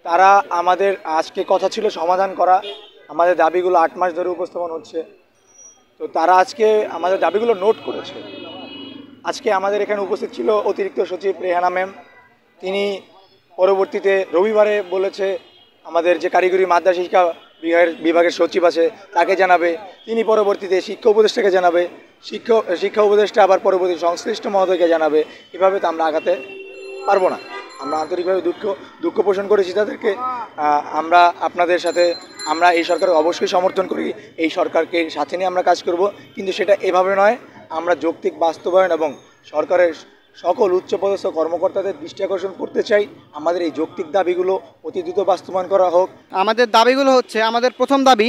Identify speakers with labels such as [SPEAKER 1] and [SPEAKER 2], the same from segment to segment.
[SPEAKER 1] তারা আমাদের আজকে কথা ছিল সমাধান করা, আমাদের দাবিগুলো 8 মাস ধরে উপস্থাপন হচ্ছে। তো তারা আজকে আমাদের দাবিগুলো নোট করেছে। আজকে আমাদের এখানে উপস্থিত ছিল অতিরিক্ত সচিব রেহানা ম্যাম। তিনি পরবর্তীতে রবিবারে বলেছে আমাদের যে কারিগরি মাদ্রাসা শিক্ষা বিভাগের সচিব আছে তাকে জানাবে, তিনি পরবর্তীতে শিক্ষা উপদেষ্টাকে জানাবে, শিক্ষা উপদেষ্টা আবার পরবর্তী সংশ্লিষ্ট মহোদয়কে জানাবে। এভাবে তো আমরা আগাতে পারবো না। আমরা আন্তরিকভাবে দুঃখ পোষণ করেছি তাদেরকে। আমরা আপনাদের সাথে, আমরা এই সরকারকে অবশ্যই সমর্থন করি, এই সরকারকে সাথে নিয়ে আমরা কাজ করব, কিন্তু সেটা এভাবে নয়। আমরা যৌক্তিক বাস্তবায়ন এবং সরকারের সকল উচ্চপদস্থ কর্মকর্তাদের দৃষ্টি আকর্ষণ করতে চাই, আমাদের এই যৌক্তিক দাবিগুলো অতি দ্রুত বাস্তবায়ন করা হোক।
[SPEAKER 2] আমাদের দাবিগুলো হচ্ছে, আমাদের প্রথম দাবি,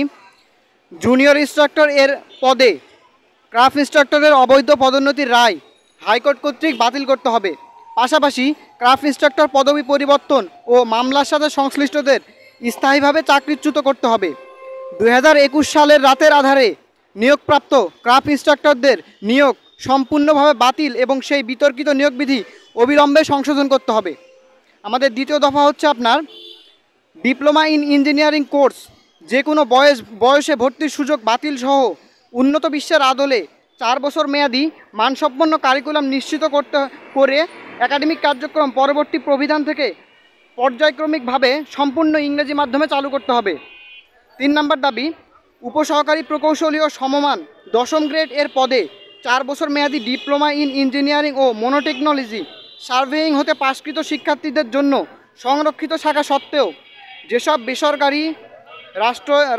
[SPEAKER 2] জুনিয়র ইন্সট্রাক্টর এর পদে ক্রাফট ইন্সট্রাক্টরের অবৈধ পদোন্নতির রায় হাইকোর্ট কর্তৃক বাতিল করতে হবে। পাশাপাশি ক্রাফট ইন্সট্রাক্টর পদবি পরিবর্তন ও মামলার সাথে সংশ্লিষ্টদের স্থায়ীভাবে চাকরিচ্যুত করতে হবে। 2021 সালের রাতের আধারে নিয়োগপ্রাপ্ত ক্রাফট ইন্সট্রাক্টরদের নিয়োগ সম্পূর্ণভাবে বাতিল এবং সেই বিতর্কিত নিয়োগ বিধি অবিলম্বে সংশোধন করতে হবে। আমাদের দ্বিতীয় দফা হচ্ছে আপনার ডিপ্লোমা ইন ইঞ্জিনিয়ারিং কোর্স যে কোনো বয়সে ভর্তির সুযোগ বাতিল সহ উন্নত বিশ্বের আদলে 4 বছর মেয়াদি মানসম্পন্ন কারিকুলাম নিশ্চিত করে একাডেমিক কার্যক্রম পরবর্তী প্রবিধান থেকে পর্যায়ক্রমিকভাবে সম্পূর্ণ ইংরেজি মাধ্যমে চালু করতে হবে। 3 নম্বর দাবি, উপসহকারী প্রকৌশলী ও সমমান 10ম গ্রেড এর পদে 4 বছর মেয়াদি diploma in engineering O মনোটেকনোলজি surveying হতে পাশকৃত শিক্ষার্থীদের জন্য সংরক্ষিত শাখা সত্ত্বেও যেসব বেসরকারি,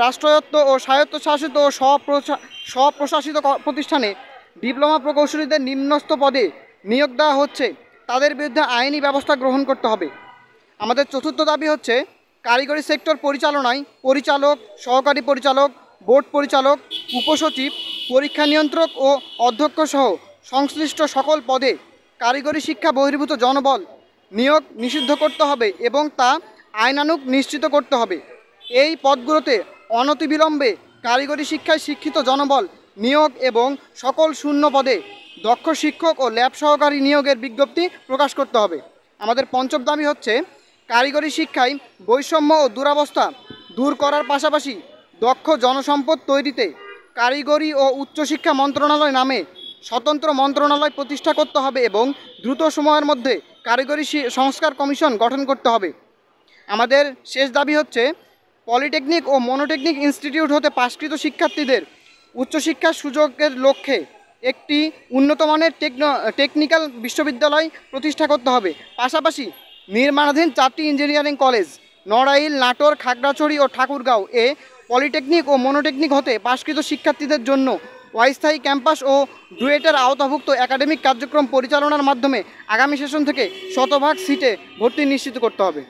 [SPEAKER 2] রাষ্ট্রায়ত্ত ও স্বায়ত্তশাসিত ও স্বপ্রশাসিত প্রতিষ্ঠানে ডিপ্লোমা প্রকৌশলীদের নিম্নস্থ পদে নিয়োগ দেওয়া হচ্ছে তাদের বিরুদ্ধে আইনি ব্যবস্থা গ্রহণ করতে হবে। আমাদের চতুর্থ দাবি হচ্ছে কারিগরি সেক্টর পরিচালনায় পরিচালক, সহকারী পরিচালক, বোর্ড পরিচালক, উপসচিব, পরীক্ষা নিয়ন্ত্রক ও অধ্যক্ষ সহ সংশ্লিষ্ট সকল পদে কারিগরি শিক্ষা বহির্ভূত জনবল নিয়োগ নিষিদ্ধ করতে হবে এবং তা আইনানুগ নিশ্চিত করতে হবে। এই পদগুলোতে অনতিবিলম্বে কারিগরি শিক্ষায় শিক্ষিত জনবল নিয়োগ এবং সকল শূন্য পদে দক্ষ শিক্ষক ও ল্যাব সহকারী নিয়োগের বিজ্ঞপ্তি প্রকাশ করতে হবে। আমাদের পঞ্চম দাবি হচ্ছে কারিগরি শিক্ষায় বৈষম্য ও দুরবস্থা দূর করার পাশাপাশি দক্ষ জনসম্পদ তৈরিতে কারিগরি ও উচ্চশিক্ষা মন্ত্রণালয় নামে স্বতন্ত্র মন্ত্রণালয় প্রতিষ্ঠা করতে হবে এবং দ্রুত সময়ের মধ্যে কারিগরি সংস্কার কমিশন গঠন করতে হবে। আমাদের শেষ দাবি হচ্ছে পলিটেকনিক ও মনোটেকনিক ইনস্টিটিউট হতে পাশকৃত শিক্ষার্থীদের উচ্চশিক্ষার সুযোগের লক্ষ্যে একটি উন্নতমানের টেকনিক্যাল বিশ্ববিদ্যালয় প্রতিষ্ঠা করতে হবে। পাশাপাশি নির্মাণাধীন 4টি ইঞ্জিনিয়ারিং কলেজ নড়াইল, নাটোর, খাগড়াছড়ি ও ঠাকুরগাঁও এ পলিটেকনিক ও মনোটেকনিক হতে পাশকৃত শিক্ষার্থীদের জন্য অস্থায়ী ক্যাম্পাস ও ডুয়েটের আওতাভুক্ত একাডেমিক কার্যক্রম পরিচালনার মাধ্যমে আগামী সেশন থেকে 100% সিটে ভর্তি নিশ্চিত করতে হবে।